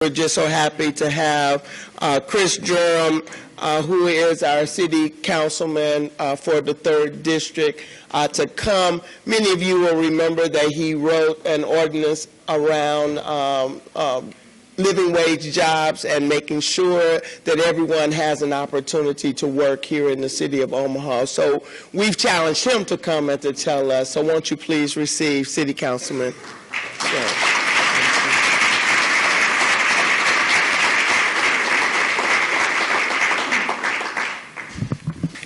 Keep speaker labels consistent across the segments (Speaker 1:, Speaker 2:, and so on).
Speaker 1: we're just so happy to have Chris Jerram, who is our city councilman for the 3rd District, to come. Many of you will remember that he wrote an ordinance around living wage jobs and making sure that everyone has an opportunity to work here in the city of Omaha. So we've challenged him to come and to tell us. So won't you please receive City Councilman Jerram.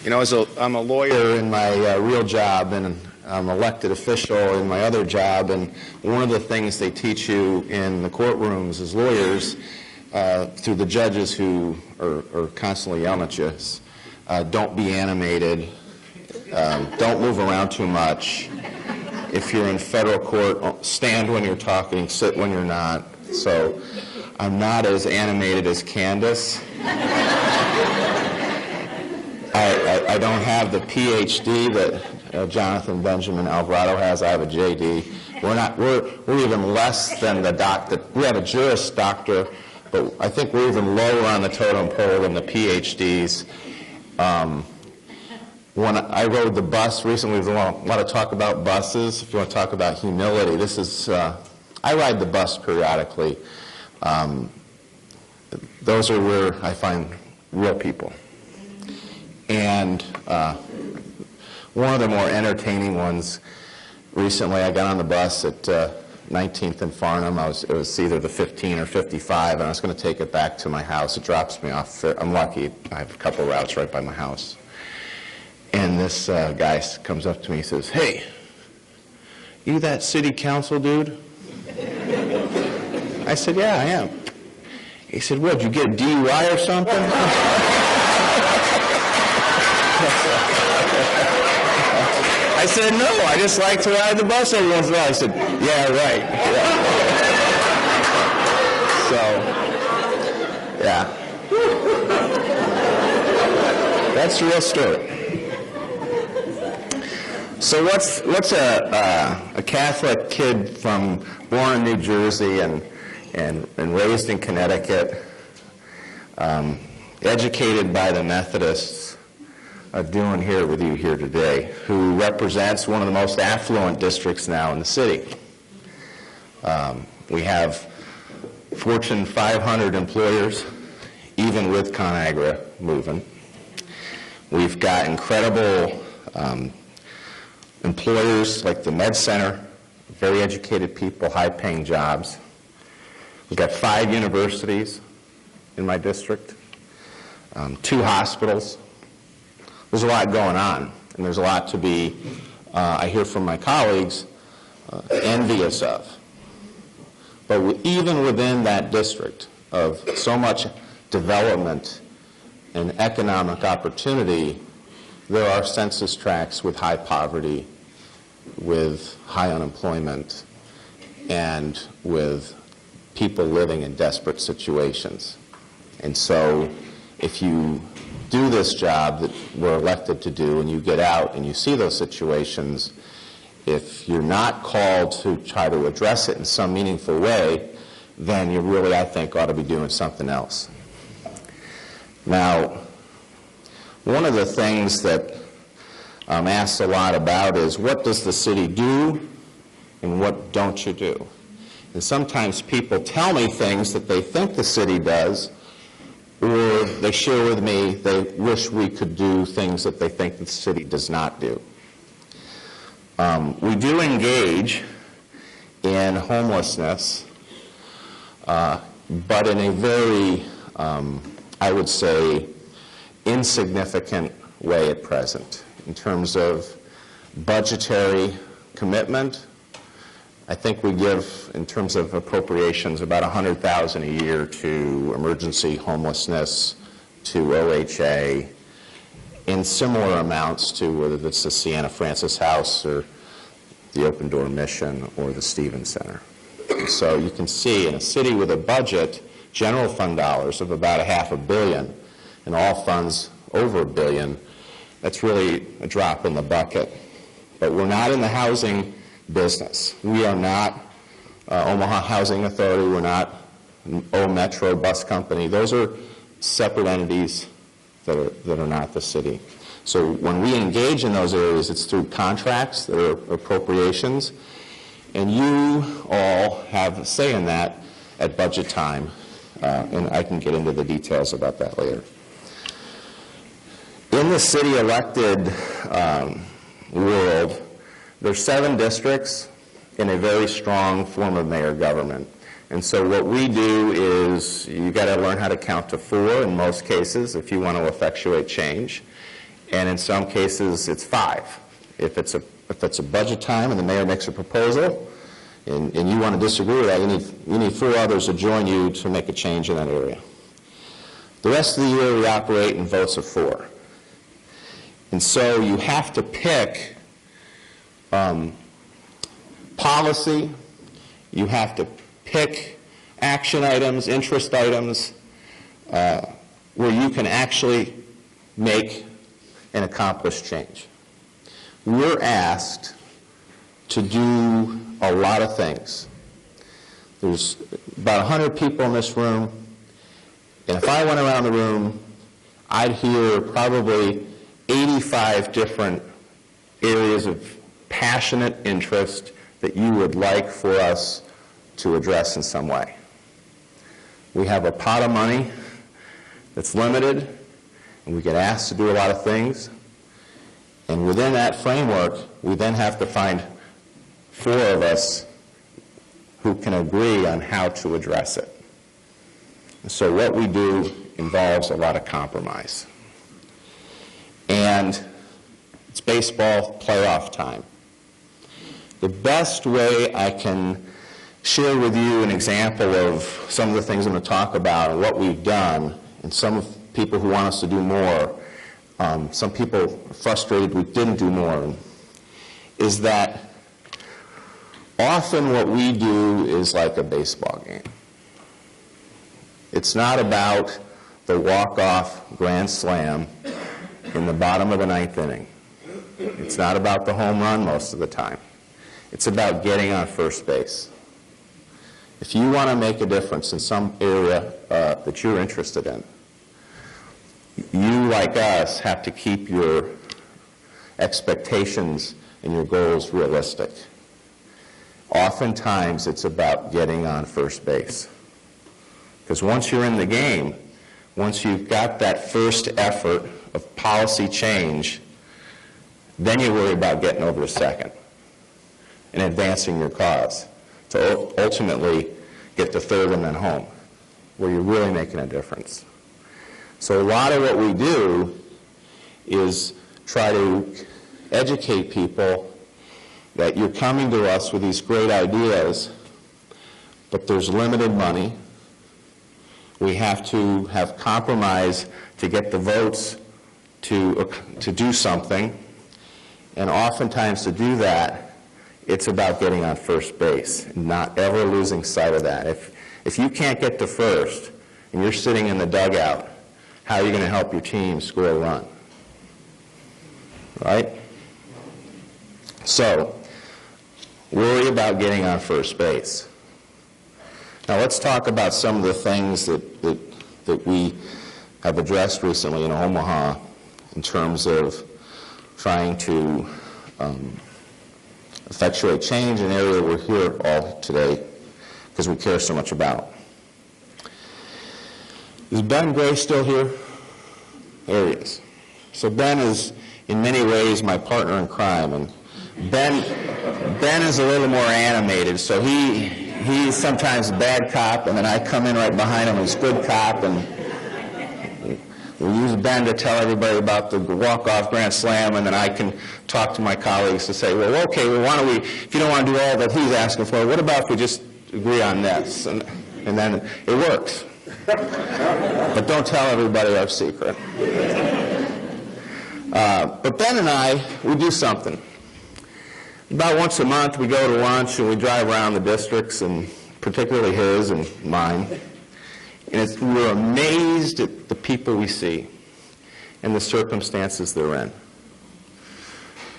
Speaker 2: You know, I'm a lawyer in my real job, and I'm an elected official in my other job, and one of the things they teach you in the courtrooms as lawyers, through the judges who are constantly yelling at you, is, don't be animated, don't move around too much. If you're in federal court, stand when you're talking, sit when you're not. So I'm not as animated as Candace. I don't have the PhD that Jonathan Benjamin Alvarado has. I have a JD. We're even less than the doctor. We have a Juris Doctor, but I think we're even lower on the totem pole than the PhDs. When I rode the bus recently, there was a lot of talk about buses. If you want to talk about humility, this is. I ride the bus periodically. Those are where I find real people. And one of the more entertaining ones, recently I got on the bus at 19th and Farnham. It was either the 15 or 55, and I was going to take it back to my house. It drops me off. I'm lucky. I have a couple routes right by my house. And this guy comes up to me and says, "Hey, you that city council dude?" I said, "Yeah, I am." He said, "What, did you get a DUI or something?" I said, "No, I just like to ride the bus every once in a while." He said, "Yeah, right." Yeah. So, yeah. That's the real story. So what's a Catholic kid born in New Jersey and raised in Connecticut, educated by the Methodists, doing here with you here today, who represents one of the most affluent districts now in the city. We have Fortune 500 employers, even with ConAgra moving. We've got incredible employers like the Med Center, very educated people, high-paying jobs. We've got 5 universities in my district, 2 hospitals. There's a lot going on, and there's a lot to be, I hear from my colleagues, envious of. But even within that district of so much development and economic opportunity, there are census tracts with high poverty, with high unemployment, and with people living in desperate situations. And so if you do this job that we're elected to do, and you get out and you see those situations, if you're not called to try to address it in some meaningful way, then you really, I think, ought to be doing something else. Now, one of the things that I'm asked a lot about is, what does the city do and what don't you do? And sometimes people tell me things that they think the city does, or they share with me they wish we could do things that they think the city does not do. We do engage in homelessness, but in a very, I would say, insignificant way at present. In terms of budgetary commitment, I think we give, in terms of appropriations, about $100,000 a year to emergency homelessness, to OHA, in similar amounts to whether it's the Sienna Francis House or the Open Door Mission or the Stevens Center. And so you can see in a city with a budget, general fund dollars of about $500 million, and all funds over $1 billion, that's really a drop in the bucket. But we're not in the housing business. We are not Omaha Housing Authority. We're not Metro Bus Company. Those are separate entities that are not the city. So when we engage in those areas, it's through contracts that are appropriations, and you all have a say in that at budget time, and I can get into the details about that later. In the city elected world, there's 7 districts in a very strong form of mayor government. And so what we do is you got to learn how to count to 4 in most cases if you want to effectuate change. And in some cases it's 5. If it's a budget time and the mayor makes a proposal and you want to disagree with that, you need 4 others to join you to make a change in that area. The rest of the year we operate in votes of 4. And so you have to pick policy, you have to pick action items, interest items, where you can actually make and accomplish change. We're asked to do a lot of things. There's about 100 people in this room, and if I went around the room, I'd hear probably 85 different areas of passionate interest that you would like for us to address in some way. We have a pot of money that's limited, and we get asked to do a lot of things. And within that framework, we then have to find 4 of us who can agree on how to address it. And so what we do involves a lot of compromise. And it's baseball playoff time. The best way I can share with you an example of some of the things I'm going to talk about and what we've done, and some people who want us to do more, some people are frustrated we didn't do more, is that often what we do is like a baseball game. It's not about the walk-off grand slam in the bottom of the 9th inning. It's not about the home run most of the time. It's about getting on first base. If you want to make a difference in some area that you're interested in, you, like us, have to keep your expectations and your goals realistic. Oftentimes, it's about getting on first base. Because once you're in the game, once you've got that first effort of policy change, then you worry about getting over to second and advancing your cause to ultimately get to third and then home, where you're really making a difference. So a lot of what we do is try to educate people that you're coming to us with these great ideas, but there's limited money. We have to have compromise to get the votes to do something. And oftentimes to do that, it's about getting on first base, and not ever losing sight of that. If you can't get to first and you're sitting in the dugout, how are you going to help your team score a run? Right? So, worry about getting on first base. Now let's talk about some of the things that we have addressed recently in Omaha in terms of trying to effectuate change in an area we're here all today because we care so much about. Is Ben Gray still here? There he is. So Ben is in many ways my partner in crime, and Ben is a little more animated, so he's sometimes a bad cop, and then I come in right behind him as good cop, and we use Ben to tell everybody about the walk-off grand slam, and then I can talk to my colleagues to say, well, okay, well, why don't we, if you don't want to do all that he's asking for, what about if we just agree on this? And then it works. But don't tell everybody our secret. But Ben and I, we do something. About once a month, we go to lunch and we drive around the districts, and particularly his and mine. And we're amazed at the people we see and the circumstances they're in.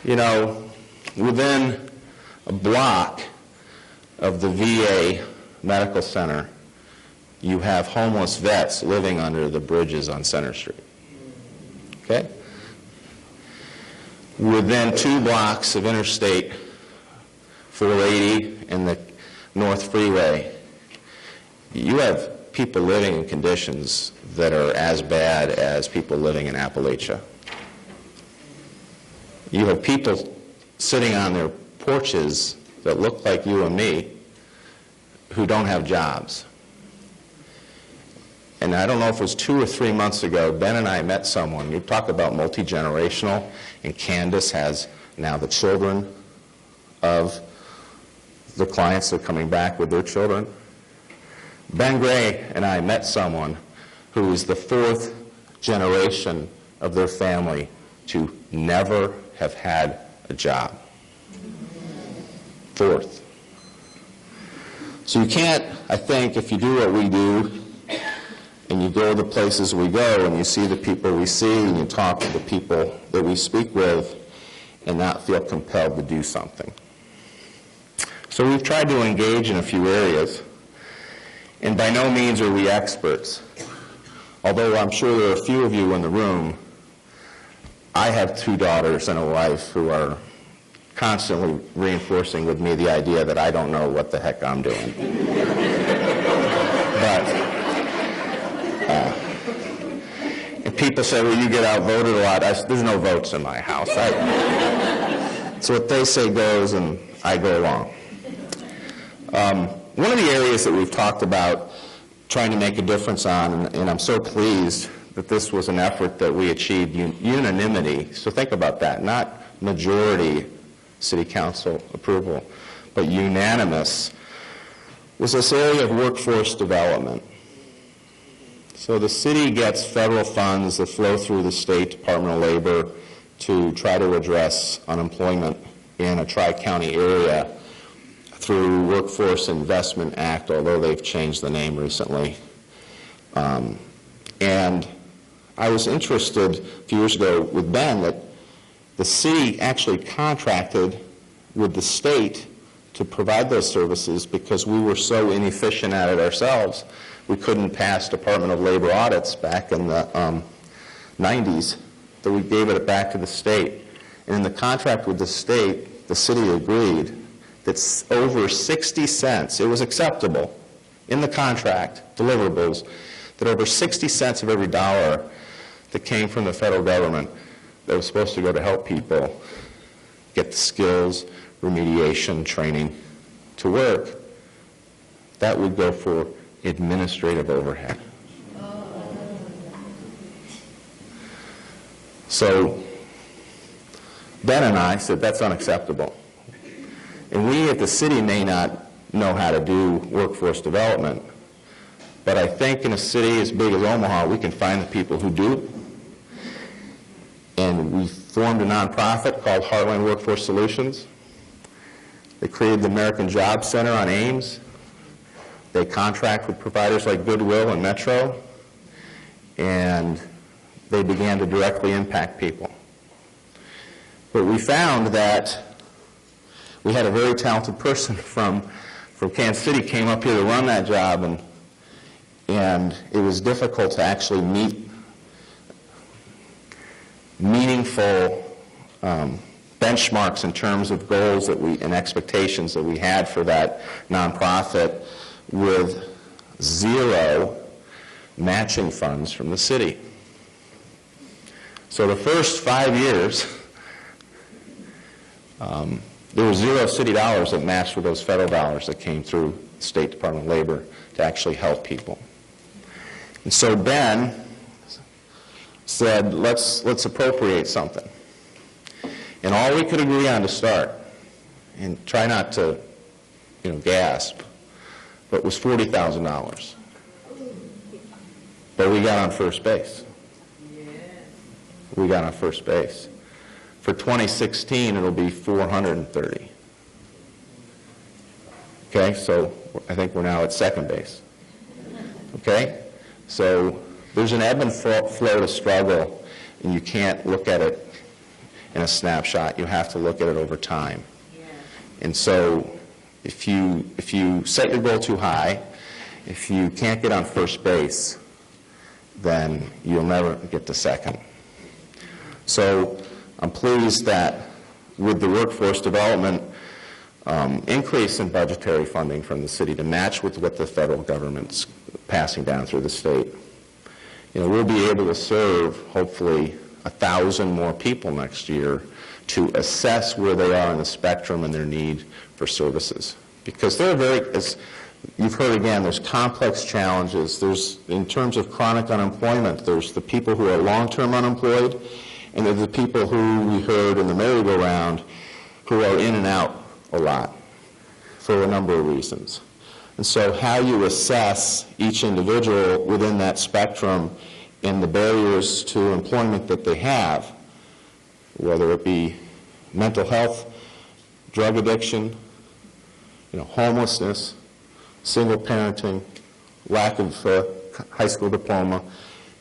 Speaker 2: You know, within a block of the VA medical center, you have homeless vets living under the bridges on Center Street. Okay? Within 2 blocks of Interstate 480 and the North Freeway, you have people living in conditions that are as bad as people living in Appalachia. You have people sitting on their porches that look like you and me who don't have jobs. And I don't know if it was 2 or 3 months ago, Ben and I met someone. You talk about multi-generational, and Candace has now the children of the clients that are coming back with their children. Ben Gray and I met someone who is the 4th generation of their family to never have had a job. 4th. So you can't, I think, if you do what we do, and you go to the places we go, and you see the people we see, and you talk to the people that we speak with, and not feel compelled to do something. So we've tried to engage in a few areas, and by no means are we experts. Although I'm sure there are a few of you in the room, I have 2 daughters and a wife who are constantly reinforcing with me the idea that I don't know what the heck I'm doing. And people say, well, you get outvoted a lot. There's no votes in my house. So what they say goes, and I go along. One of the areas that we've talked about trying to make a difference on, and I'm so pleased that this was an effort that we achieved unanimity. So think about that, not majority city council approval, but unanimous, was this area of workforce development. So the city gets federal funds that flow through the State Department of Labor to try to address unemployment in a tri-county area through Workforce Investment Act, although they've changed the name recently. And I was interested a few years ago with Ben that the city actually contracted with the state to provide those services because we were so inefficient at it ourselves. We couldn't pass Department of Labor audits back in the 90s, that we gave it back to the state. And in the contract with the state, the city agreed that over 60 cents, it was acceptable in the contract, deliverables, that over 60 cents of every dollar that came from the federal government that was supposed to go to help people get the skills, remediation, training to work, that would go for administrative overhead. So Ben and I said that's unacceptable. And we at the city may not know how to do workforce development, but I think in a city as big as Omaha, we can find the people who do. And we formed a nonprofit called Heartland Workforce Solutions. They created the American Job Center on Ames. They contract with providers like Goodwill and Metro, and they began to directly impact people. But we found that we had a very talented person from Kansas City came up here to run that job, and it was difficult to actually meet meaningful benchmarks in terms of goals that and expectations that we had for that nonprofit with 0 matching funds from the city. So the first 5 years, there were 0 city dollars that matched with those federal dollars that came through the State Department of Labor to actually help people. And so Ben said, let's appropriate something. And all we could agree on to start, and try not to, gasp, but was $40,000. But we got on first base. We got on first base. For 2016, it'll be $430. Okay, so I think we're now at second base. Okay, so there's an ebb and flow to struggle, and you can't look at it in a snapshot. You have to look at it over time. Yeah. And so if you set your goal too high if you can't get on first base, then you'll never get to second. So I'm pleased that with the workforce development increase in budgetary funding from the city to match with what the federal government's passing down through the state, we'll be able to serve, hopefully, 1,000 more people next year to assess where they are on the spectrum and their need for services. Because they're as you've heard again, there's complex challenges. There's, in terms of chronic unemployment, there's the people who are long-term unemployed, and there's the people who we heard in the merry-go-round who are in and out a lot for a number of reasons. And so how you assess each individual within that spectrum and the barriers to employment that they have, whether it be mental health, drug addiction, homelessness, single parenting, lack of high school diploma,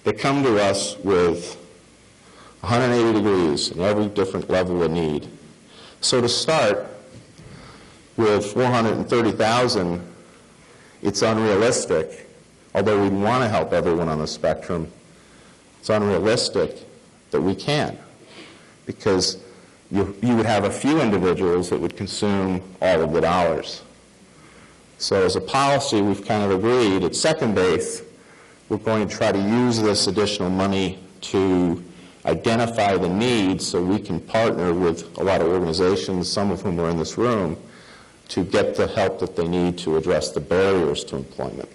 Speaker 2: they come to us with 180 degrees in every different level of need. So to start with 430,000, it's unrealistic, although we want to help everyone on the spectrum, it's unrealistic that we can, because you would have a few individuals that would consume all of the dollars. So as a policy, we've kind of agreed at second base, we're going to try to use this additional money to identify the needs so we can partner with a lot of organizations, some of whom are in this room, to get the help that they need to address the barriers to employment.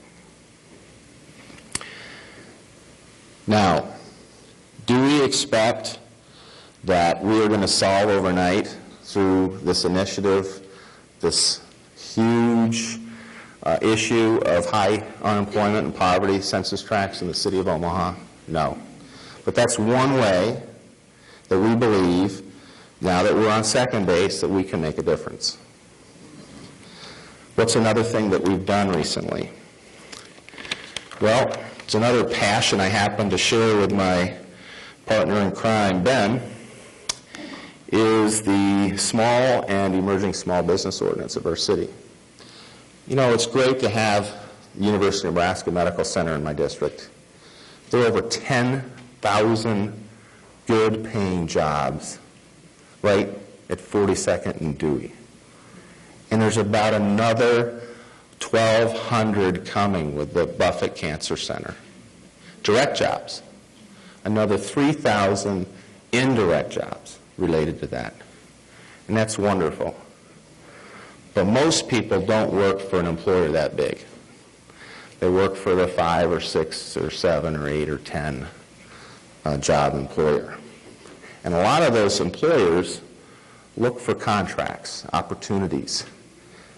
Speaker 2: Now, do we expect that we are going to solve overnight through this initiative, this huge issue of high unemployment and poverty census tracts in the city of Omaha? No. But that's one way that we believe, now that we're on second base, that we can make a difference. What's another thing that we've done recently? Well, it's another passion I happen to share with my partner in crime, Ben, is the small and emerging small business ordinance of our city. It's great to have the University of Nebraska Medical Center in my district. There are over 10,000 good-paying jobs right at 42nd and Dewey. And there's about another 1,200 coming with the Buffett Cancer Center. Direct jobs. Another 3,000 indirect jobs related to that. And that's wonderful. But most people don't work for an employer that big. They work for the 5 or 6 or 7 or 8 or 10 job employer. And a lot of those employers look for contracts, opportunities.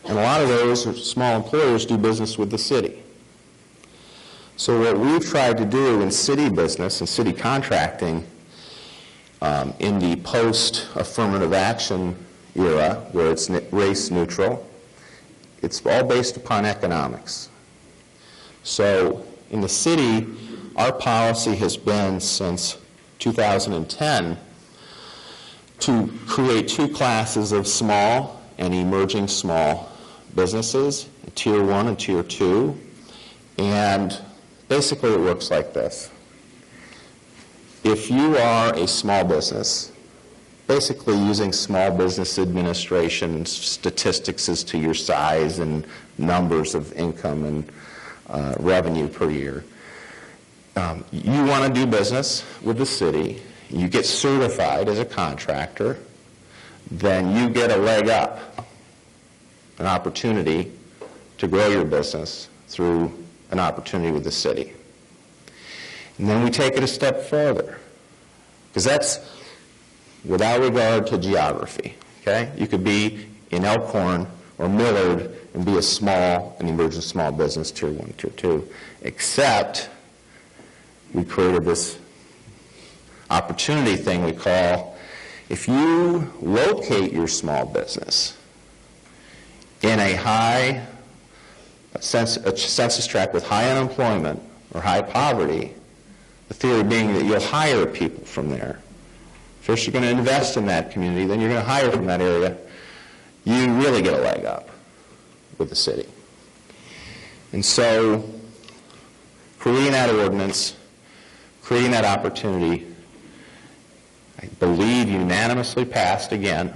Speaker 2: And a lot of those small employers do business with the city. So what we've tried to do in city business and city contracting in the post-affirmative action era, where it's race neutral, it's all based upon economics. So in the city, our policy has been since 2010 to create 2 classes of small and emerging small businesses, Tier 1 and Tier 2, and basically it works like this. If you are a small business, basically using Small Business Administration statistics as to your size and numbers of income and revenue per year, you want to do business with the city, you get certified as a contractor, then you get a leg up, an opportunity to grow your business through an opportunity with the city. And then we take it a step further, because that's without regard to geography, okay? You could be in Elkhorn or Millard and be a small and emerging small business, Tier 1, Tier 2, except we created this opportunity thing we call, if you locate your small business in a census tract with high unemployment or high poverty, the theory being that you'll hire people from there. First you're going to invest in that community, then you're going to hire from that area. You really get a leg up with the city. And so, creating that ordinance, creating that opportunity, I believe unanimously passed again,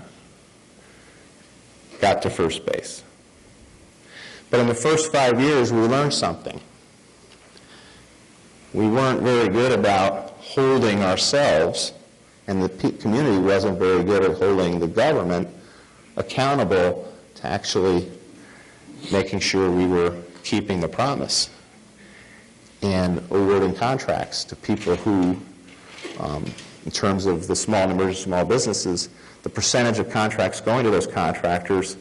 Speaker 2: got to first base. But in the first 5 years, we learned something. We weren't very good about holding ourselves, and the community wasn't very good at holding the government accountable to actually making sure we were keeping the promise and awarding contracts to people who, in terms of the small and emerging small businesses, the percentage of contracts going to those contractors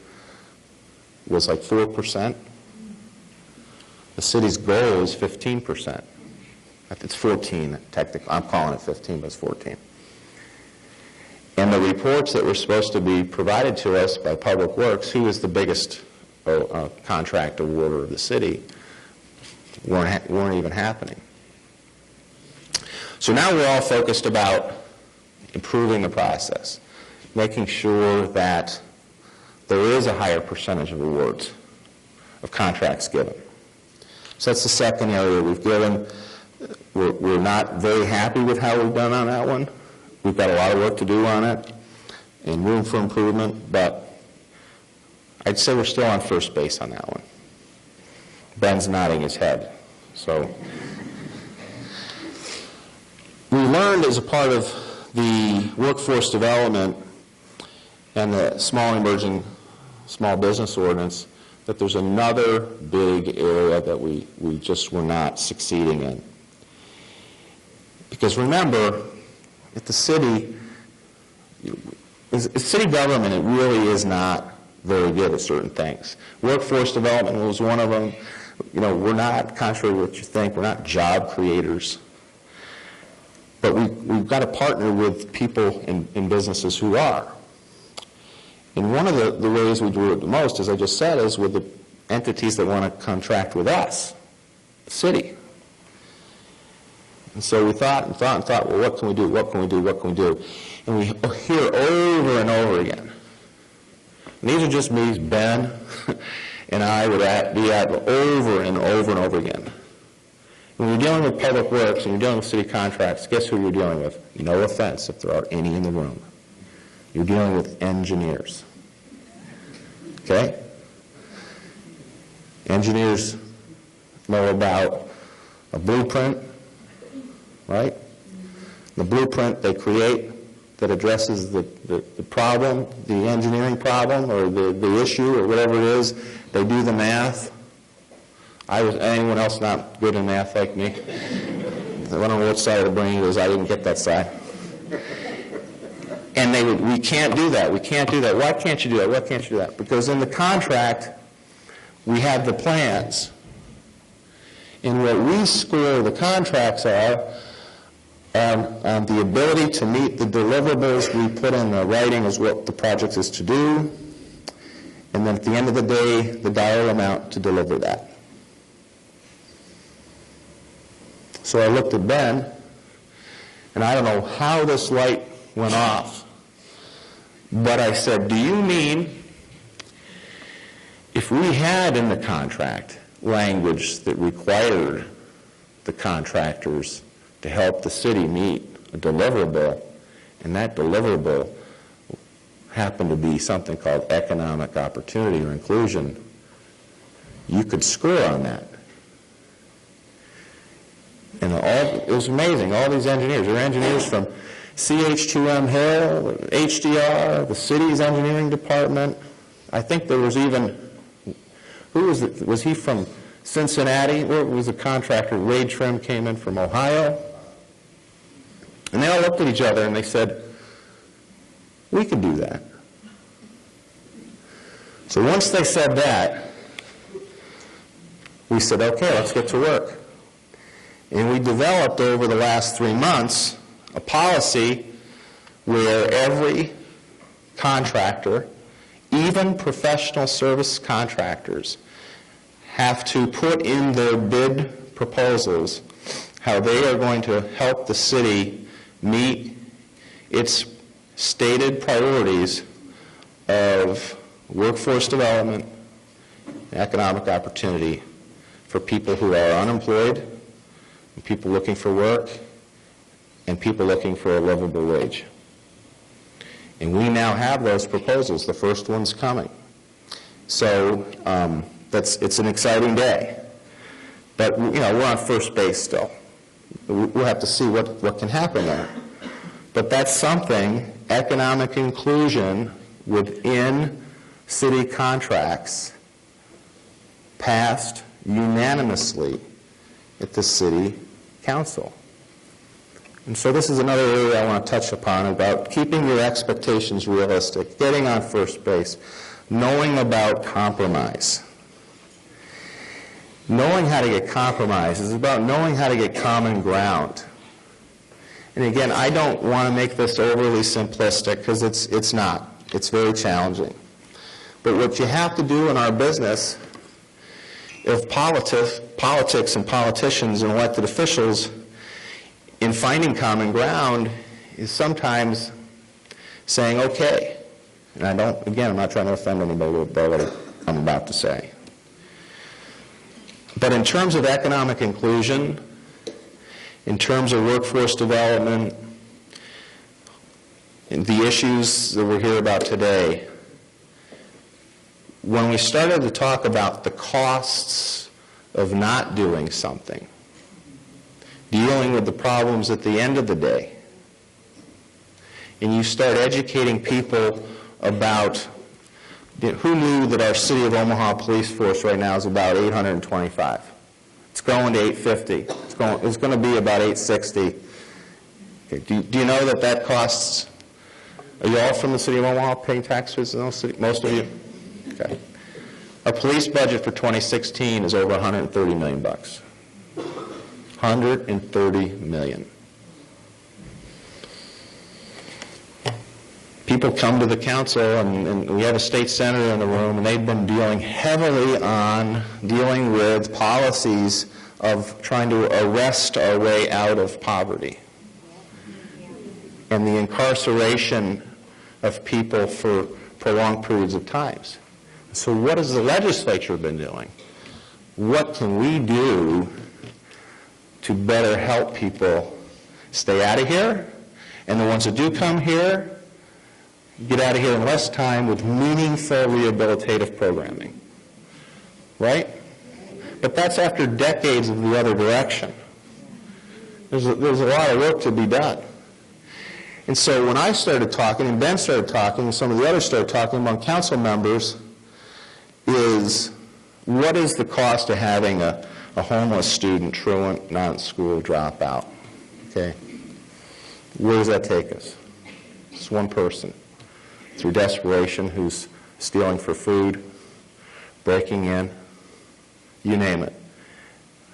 Speaker 2: was like 4%. The city's goal is 15%. It's 14, technically. I'm calling it 15, but it's 14. And the reports that were supposed to be provided to us by Public Works, who is the biggest contract awarder of the city, weren't even happening. So now we're all focused about improving the process, making sure that there is a higher percentage of awards, of contracts given. So that's the second area we've given. We're not very happy with how we've done on that one. We've got a lot of work to do on it and room for improvement, but I'd say we're still on first base on that one. Ben's nodding his head. So we learned as a part of the workforce development and the small and emerging small business ordinance that there's another big area that we just were not succeeding in. Because remember, at the city, city government, it really is not very good at certain things. Workforce development was one of them. We're not, contrary to what you think, we're not job creators. But we've got to partner with people in businesses who are. And one of the ways we do it the most, as I just said, is with the entities that want to contract with us, the city. And so we thought, well, what can we do, what can we do, what can we do? And we hear over and over again. And these are just me, Ben, and I would be at over and over and over again. When you're dealing with Public Works and you're dealing with city contracts, guess who you're dealing with? No offense if there are any in the room. You're dealing with engineers. Okay? Engineers know about a blueprint, right? The blueprint they create that addresses the problem, the engineering problem, or the issue, or whatever it is. They do the math. Anyone else not good in math like me? I don't know what side of the brain it is. I didn't get that side. And we can't do that. We can't do that. Why can't you do that? Why can't you do that? Because in the contract, we have the plans. And what we score the contracts are the ability to meet the deliverables we put in the writing as what the project is to do. And then at the end of the day, the dollar amount to deliver that. So I looked at Ben, and I don't know how this light went off, but I said, do you mean if we had in the contract language that required the contractors to help the city meet a deliverable, and that deliverable happened to be something called economic opportunity or inclusion, you could score on that? And it was amazing. All these engineers, there were engineers from CH2M Hill, HDR, the city's engineering department. I think there was even, who was it? Was he from Cincinnati? Where was the contractor? Wade Trim came in from Ohio. And they all looked at each other and they said, we could do that. So once they said that, we said, okay, let's get to work. And we developed over the last 3 months a policy where every contractor, even professional service contractors, have to put in their bid proposals how they are going to help the city meet its stated priorities of workforce development, economic opportunity for people who are unemployed, and people looking for work, and people looking for a livable wage. And we now have those proposals. The first one's coming. So it's an exciting day. But we're on first base still. We'll have to see what can happen there. But that's something, economic inclusion within city contracts passed unanimously at the city council. And so this is another area I want to touch upon about keeping your expectations realistic, getting on first base, knowing about compromise. Knowing how to get compromise is about knowing how to get common ground. And again, I don't want to make this overly simplistic because it's not. It's very challenging. But what you have to do in our business, if politics and politicians and elected officials in finding common ground is sometimes saying, okay, and I'm not trying to offend anybody with what I'm about to say. But in terms of economic inclusion, in terms of workforce development, and the issues that we're here about today, when we started to talk about the costs of not doing something, dealing with the problems at the end of the day, and you start educating people about who knew that our City of Omaha police force right now is about 825. It's going to 850. It's going to be about 860. Okay. Do you know that costs? Are you all from the City of Omaha paying taxes in those cities? Most of you? Okay. Our police budget for 2016 is over $130 million. $130 million. People come to the council, and we have a state senator in the room, and they've been dealing heavily on dealing with policies of trying to arrest our way out of poverty and the incarceration of people for prolonged periods of times. So what has the legislature been doing? What can we do to better help people stay out of here, and the ones that do come here, get out of here in less time with meaningful rehabilitative programming, right? But that's after decades of the other direction. There's a lot of work to be done. And so when I started talking, and Ben started talking, and some of the others started talking among council members, is what is the cost of having a homeless student, truant, non-school dropout? Okay. Where does that take us? It's one person. Through desperation, who's stealing for food, breaking in, you name it.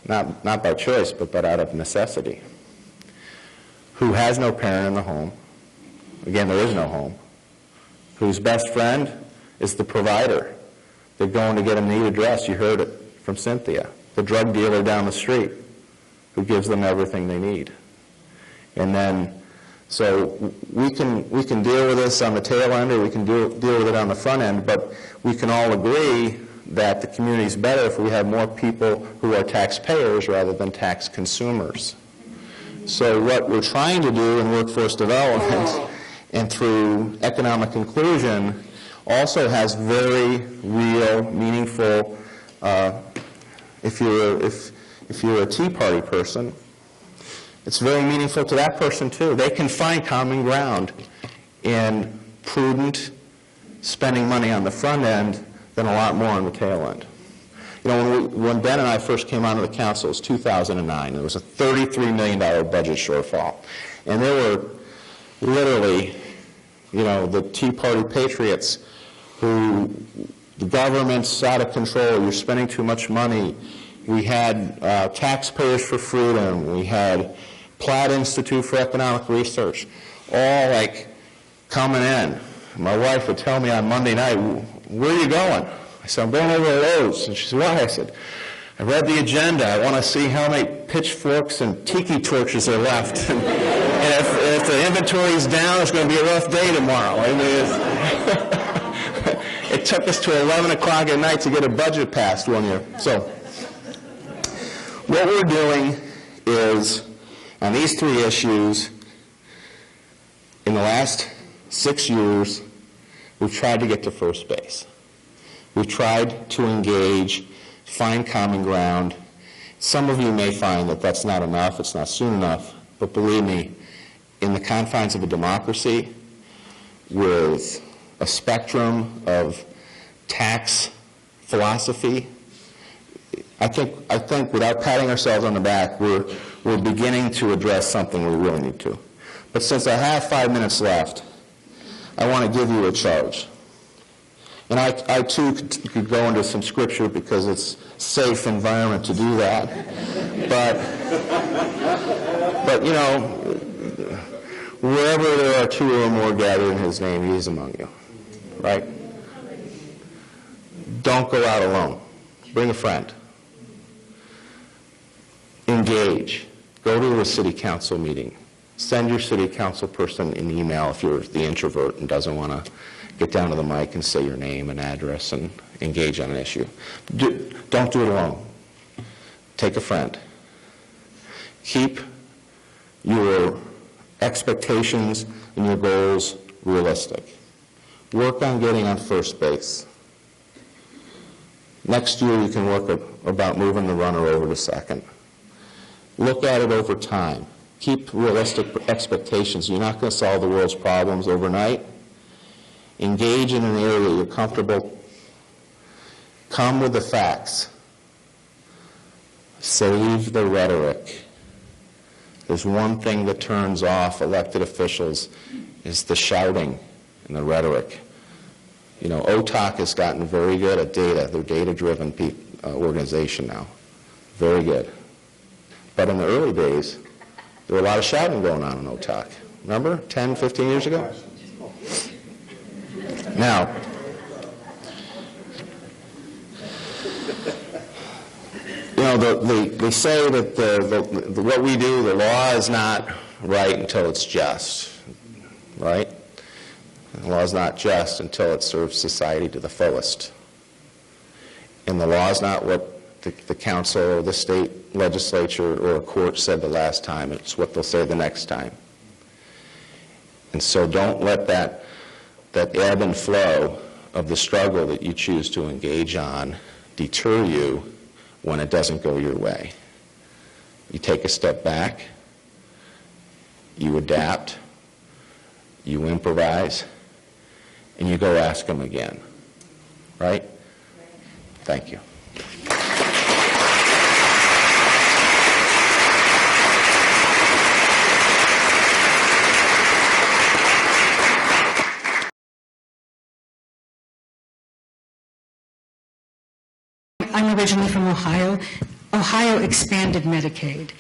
Speaker 2: Not by choice, but out of necessity. Who has no parent in the home. Again, there is no home. Whose best friend is the provider. They're going to get a need address. You heard it from Cynthia. The drug dealer down the street who gives them everything they need. And then so we can deal with this on the tail end, or we can deal with it on the front end, but we can all agree that the community is better if we have more people who are taxpayers rather than tax consumers. So what we're trying to do in workforce development and through economic inclusion also has very real, meaningful, if you're a Tea Party person, it's very meaningful to that person too. They can find common ground in prudent spending money on the front end than a lot more on the tail end. You know, when Ben and I first came onto the council, it was 2009. There was a $33 million budget shortfall. And there were literally, the Tea Party patriots who, the government's out of control, you're spending too much money. We had Taxpayers for Freedom. We had Platt Institute for Economic Research, all coming in. My wife would tell me on Monday night, where are you going? I said, I'm going over to Lowe's. And she said, why? I said, I read the agenda. I want to see how many pitchforks and tiki torches are left. and if the inventory is down, it's going to be a rough day tomorrow. I mean, it took us to 11 o'clock at night to get a budget passed one year. So What we're doing is, on these three issues, in the last 6 years, we've tried to get to first base. We've tried to engage, find common ground. Some of you may find that that's not enough, it's not soon enough, but believe me, in the confines of a democracy, with a spectrum of tax philosophy, I think without patting ourselves on the back, we're beginning to address something we really need to. But since I have 5 minutes left, I want to give you a charge. And I too could go into some scripture because it's a safe environment to do that. But you know, wherever there are two or more gathered in his name, he is among you. Right? Don't go out alone. Bring a friend. Engage. Go to a city council meeting. Send your city council person an email if you're the introvert and doesn't want to get down to the mic and say your name and address and engage on an issue. Don't do it alone. Take a friend. Keep your expectations and your goals realistic. Work on getting on first base. Next year you can work about moving the runner over to second. Look at it over time. Keep realistic expectations. You're not going to solve the world's problems overnight. Engage in an area you're comfortable. Come with the facts. Save the rhetoric. There's one thing that turns off elected officials is the shouting and the rhetoric. You know, OTOC has gotten very good at data. They're data-driven organization now. Very good. But in the early days, there was a lot of shouting going on in OTOC. Remember, 10, 15 years ago? Now, you know, they say that what we do, the law is not right until it's just, right? The law is not just until it serves society to the fullest. And the law is not what the council or the state legislature or a court said the last time. It's what they'll say the next time. And so don't let that ebb and flow of the struggle that you choose to engage on deter you when it doesn't go your way. You take a step back, you adapt, you improvise, and you go ask them again. Right? Thank you.
Speaker 3: I'm originally from Ohio. Ohio expanded Medicaid.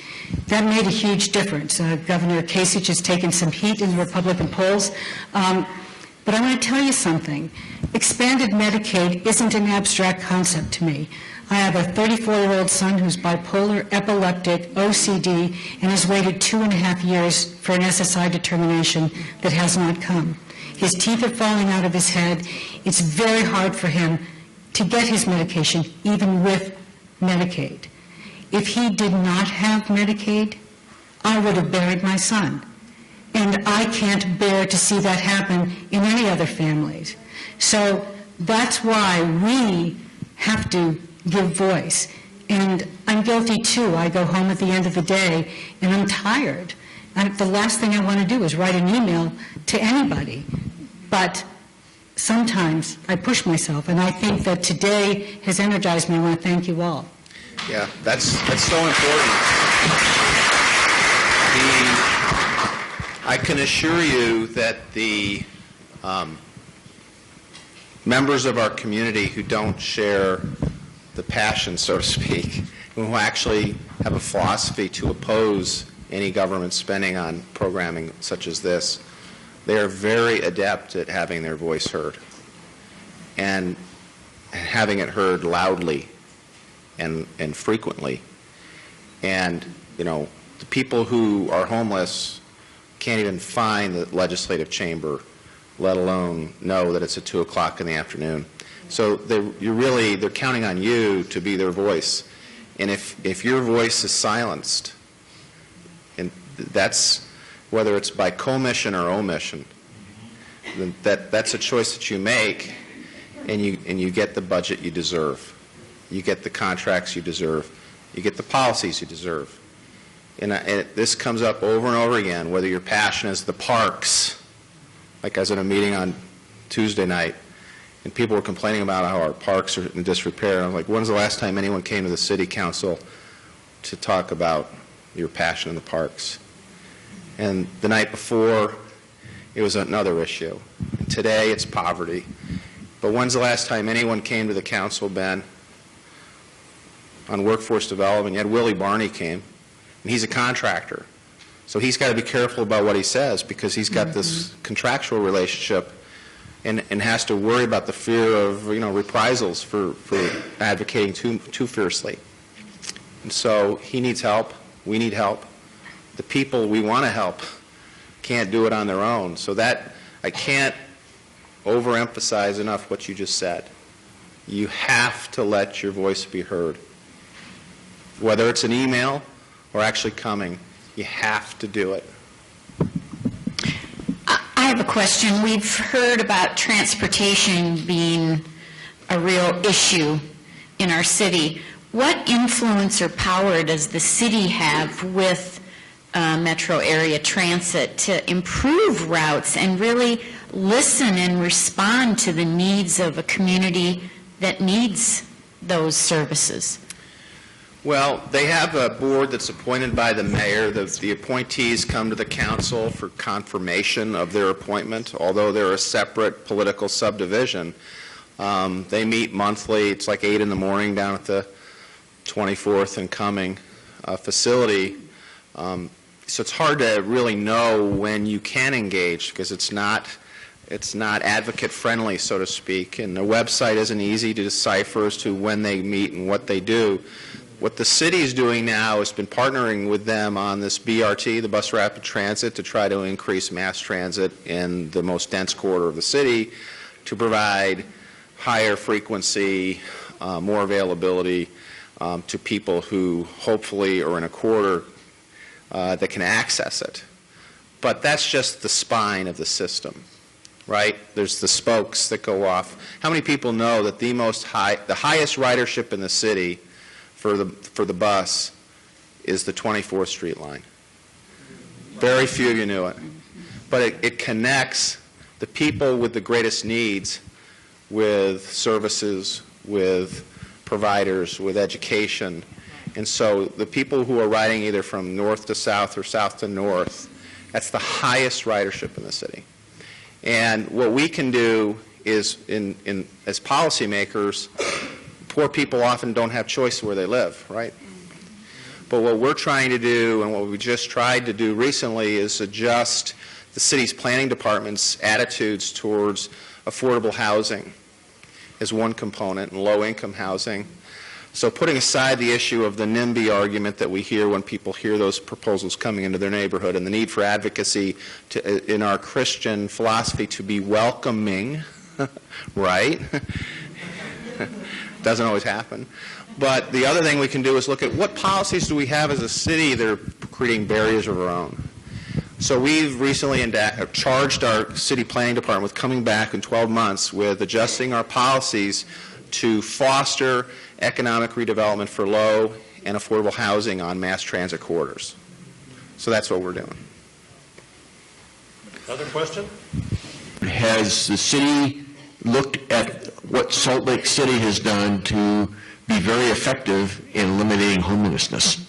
Speaker 3: That made a huge difference. Governor Kasich has taken some heat in the Republican polls. But I want to tell you something. Expanded Medicaid isn't an abstract concept to me. I have a 34-year-old son who's bipolar, epileptic, OCD, and has waited 2.5 years for an SSI determination that has not come. His teeth are falling out of his head. It's very hard for him to get his medication, even with Medicaid. If he did not have Medicaid, I would have buried my son. And I can't bear to see that happen in any other families. So that's why we have to give voice. And I'm guilty too. I go home at the end of the day and I'm tired. And the last thing I want to do is write an email to anybody. But sometimes I push myself, and I think that today has energized me. I want to thank you all.
Speaker 4: Yeah, that's so important. I can assure you that the members of our community who don't share the passion, so to speak, who actually have a philosophy to oppose any government spending on programming such as this, they are very adept at having their voice heard and having it heard loudly and frequently. And, you know, the people who are homeless can't even find the legislative chamber, let alone know that it's at 2 o'clock in the afternoon. So they're counting on you to be their voice. And if your voice is silenced, and that's whether it's by commission or omission, then that's a choice that you make, and you get the budget you deserve. You get the contracts you deserve. You get the policies you deserve. And this comes up over and over again, whether your passion is the parks, like I was in a meeting on Tuesday night, and people were complaining about how our parks are in disrepair. And I was like, when's the last time anyone came to the city council to talk about your passion in the parks? And the night before, it was another issue. And today, it's poverty. But when's the last time anyone came to the council, Ben, on workforce development? You had Willie Barney came, and he's a contractor. So he's got to be careful about what he says, because he's got this contractual relationship and has to worry about the fear of, reprisals for advocating too fiercely. And so he needs help. We need help. The people we want to help can't do it on their own. So that, I can't overemphasize enough what you just said. You have to let your voice be heard. Whether it's an email or actually coming, you have to do it.
Speaker 5: I have a question. We've heard about transportation being a real issue in our city. What influence or power does the city have with metro area transit to improve routes and really listen and respond to the needs of a community that needs those services?
Speaker 4: Well, they have a board that's appointed by the mayor. The appointees come to the council for confirmation of their appointment, although they're a separate political subdivision. They meet monthly. It's like 8 in the morning down at the 24th and Cumming facility. So it's hard to really know when you can engage, because it's not advocate friendly, so to speak, and the website isn't easy to decipher as to when they meet and what they do. What the city is doing now has been partnering with them on this BRT, the Bus Rapid Transit, to try to increase mass transit in the most dense corridor of the city, to provide higher frequency, more availability to people who hopefully are in a corridor that can access it. But that's just the spine of the system, right? There's the spokes that go off. How many people know that the highest ridership in the city for the bus is the 24th Street line? Very few of you knew it. But it connects the people with the greatest needs with services, with providers, with education. And so the people who are riding either from north to south or south to north, that's the highest ridership in the city. And what we can do is, as policymakers, poor people often don't have choice where they live, right? But what we're trying to do, and what we just tried to do recently, is adjust the city's planning department's attitudes towards affordable housing as one component, and low-income housing. So putting aside the issue of the NIMBY argument that we hear when people hear those proposals coming into their neighborhood, and the need for advocacy in our Christian philosophy to be welcoming, right? Doesn't always happen. But the other thing we can do is look at what policies do we have as a city that are creating barriers of our own. So we've recently charged our city planning department with coming back in 12 months with adjusting our policies to foster economic redevelopment for low and affordable housing on mass transit corridors. So that's what we're doing.
Speaker 6: Another question?
Speaker 7: Has the city looked at what Salt Lake City has done to be very effective in eliminating homelessness?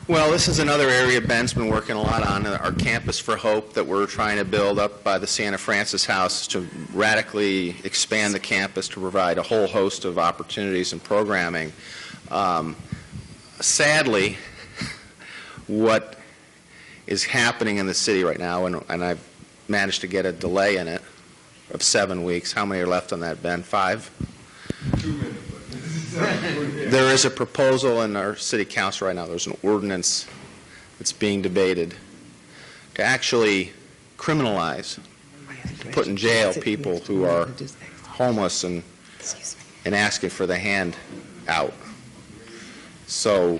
Speaker 4: Well, this is another area Ben's been working a lot on, our Campus for Hope that we're trying to build up by the Santa Francis House to radically expand the campus to provide a whole host of opportunities and programming. Sadly, what is happening in the city right now, and I've managed to get a delay in it of 7 weeks. How many are left on that, Ben? 5?
Speaker 6: 2 minutes.
Speaker 4: There is a proposal in our city council right now. There's an ordinance that's being debated to actually criminalize, put in jail people who are homeless and asking for the hand out. So,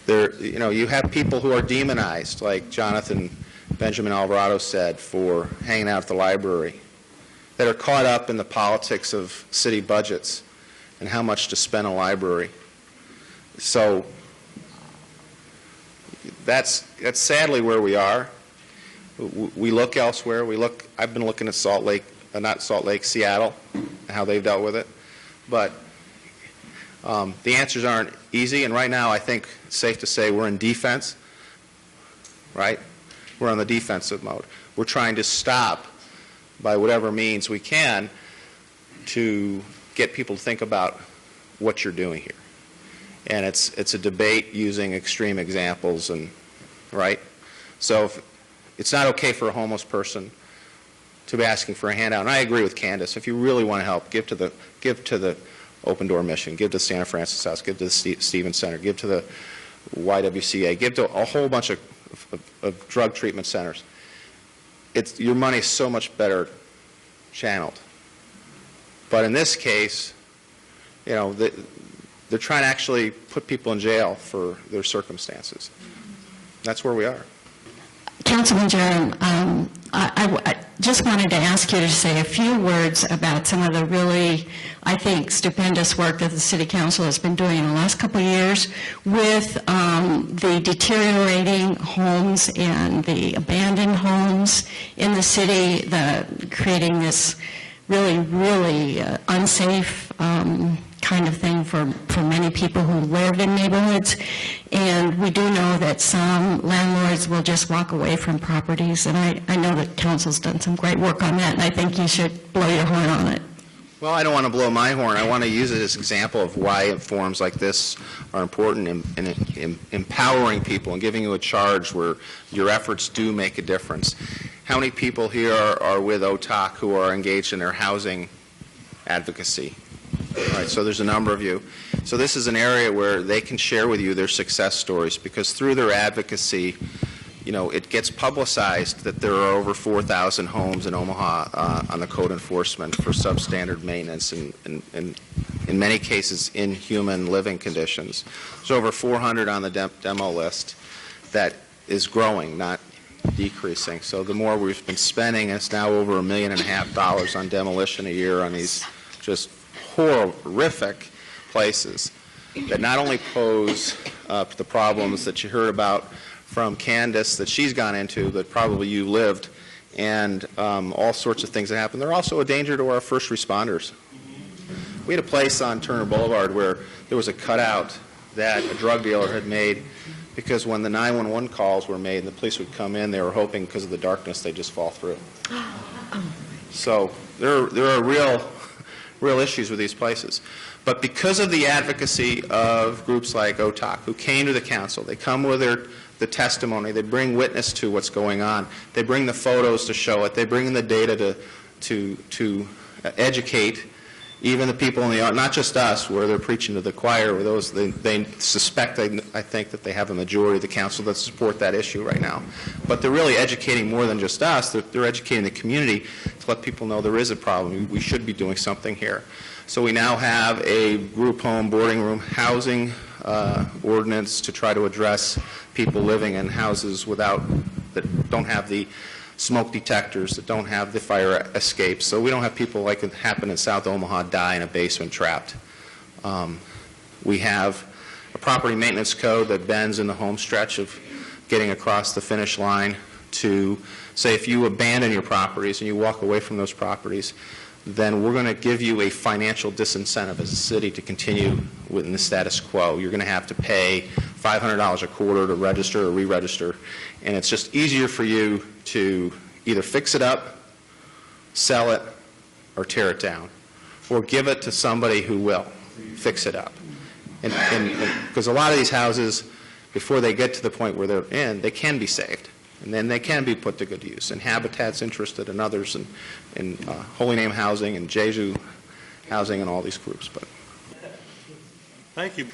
Speaker 4: you have people who are demonized, like Jonathan Benjamin Alvarado said, for hanging out at the library, that are caught up in the politics of city budgets and how much to spend a library. So that's sadly where we are. We look elsewhere. I've been looking at Seattle, and how they've dealt with it. But the answers aren't easy, and right now I think it's safe to say we're in defense, right? We're on the defensive mode. We're trying to stop, by whatever means we can, to get people to think about what you're doing here. And it's a debate using extreme examples, and right? So it's not okay for a homeless person to be asking for a handout. And I agree with Candace. If you really want to help, give to the Open Door Mission, give to Santa Francis House, give to the Stevens Center, give to the YWCA, give to a whole bunch of drug treatment centers. Your money is so much better channeled. But in this case, they're trying to actually put people in jail for their circumstances. That's where we are.
Speaker 3: Councilman Jerram, I just wanted to ask you to say a few words about some of the really, I think, stupendous work that the City Council has been doing in the last couple of years with the deteriorating homes and the abandoned homes in the city, creating this really, really unsafe kind of thing for many people who live in neighborhoods. And we do know that some landlords will just walk away from properties, and I know that council's done some great work on that, and I think you should blow your horn on it.
Speaker 4: Well, I don't want to blow my horn. I want to use it as an example of why forums like this are important in empowering people and giving you a charge where your efforts do make a difference. How many people here are with OTOC who are engaged in their housing advocacy? All right, so there's a number of you. So this is an area where they can share with you their success stories, because through their advocacy, it gets publicized that there are over 4,000 homes in Omaha on the code enforcement for substandard maintenance and in many cases inhuman living conditions. There's over 400 on the demo list that is growing, not decreasing. So the more we've been spending, it's now over $1.5 million on demolition a year on these just horrific places that not only pose the problems that you heard about from Candace that she's gone into, that probably you lived, and all sorts of things that happen. They're also a danger to our first responders. We had a place on Turner Boulevard where there was a cutout that a drug dealer had made, because when the 911 calls were made and the police would come in, they were hoping because of the darkness they'd just fall through. So there are real issues with these places. But because of the advocacy of groups like OTOC, who came to the council, they come with the testimony, they bring witness to what's going on, they bring the photos to show it, they bring in the data to educate even the people in the, not just us, where they're preaching to the choir, or those they suspect, I think, that they have a majority of the council that support that issue right now. But they're really educating more than just us. They're educating the community to let people know there is a problem. We should be doing something here. So we now have a group home, boarding room, housing ordinance to try to address people living in houses that don't have the smoke detectors, that don't have the fire escapes. So we don't have people like it happened in South Omaha die in a basement trapped. We have a property maintenance code that bends in the home stretch of getting across the finish line to say if you abandon your properties and you walk away from those properties, then we're going to give you a financial disincentive as a city to continue within the status quo. You're going to have to pay $500 a quarter to register or re-register, and it's just easier for you to either fix it up, sell it, or tear it down, or give it to somebody who will fix it up. And because a lot of these houses, before they get to the point where they're in, they can be saved. And then they can be put to good use. And Habitat's interested, and others, in Holy Name Housing and Jeju Housing and all these groups. But
Speaker 6: thank you.